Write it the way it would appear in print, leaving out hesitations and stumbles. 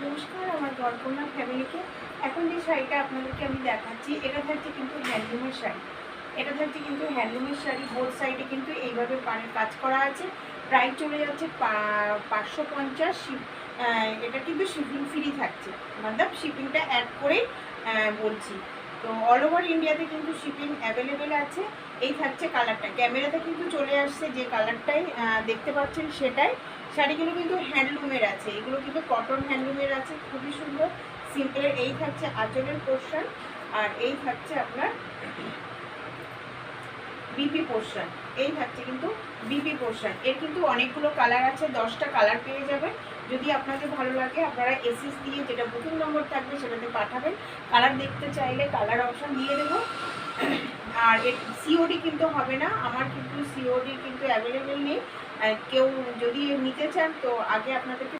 নমস্কার আমার গল্পনা ফ্যামিলিকে। এখন যে শাড়িটা আপনাদেরকে আমি দেখাচ্ছি এটা থাকছে কিন্তু হ্যান্ডলুমের শাড়ি। এটা থাকছে কিন্তু হ্যান্ডলুমের শাড়ি। বোথ সাইডে কিন্তু এইভাবে পাড়ের কাজ করা আছে। প্রাইস চলে যাচ্ছে 550। এটা কিন্তু শিপিং ফ্রি থাকছে, মতলব শিপিংটা অ্যাড করে বলছি। তো অল ওভার ইন্ডিয়াতে কিন্তু শিপিং অ্যাভেলেবেল আছে। এই থাকছে কালারটা, ক্যামেরাতে কিন্তু চলে আসছে যে কালারটাই দেখতে পাচ্ছেন সেটাই। শাড়িগুলো কিন্তু হ্যান্ডলুমের আছে, এগুলো কিন্তু কটন হ্যান্ডলুমের আছে, খুবই সুন্দর সিম্পলের। এই থাকছে আঁচলের পোর্শন, আর এই থাকছে আপনার বিপি পোর্শন। এই থাকছে কিন্তু বিপি পোর্শন। এর কিন্তু অনেকগুলো কালার আছে, 10টা কালার পেয়ে যাবেন। যদি আপনাদের ভালো লাগে আপনারা এসএস দিয়ে যেটা বুকিং নম্বর থাকবে সেটাতে পাঠাবেন। কালার দেখতে চাইলে কালার অপশান দিয়ে দেবো। আর সিওডি কিন্তু হবে না, আমার কিন্তু সিওডি কিন্তু অ্যাভেলেবেল নেই। কেউ যদি নিতে চান তো আগে আপনাদেরকে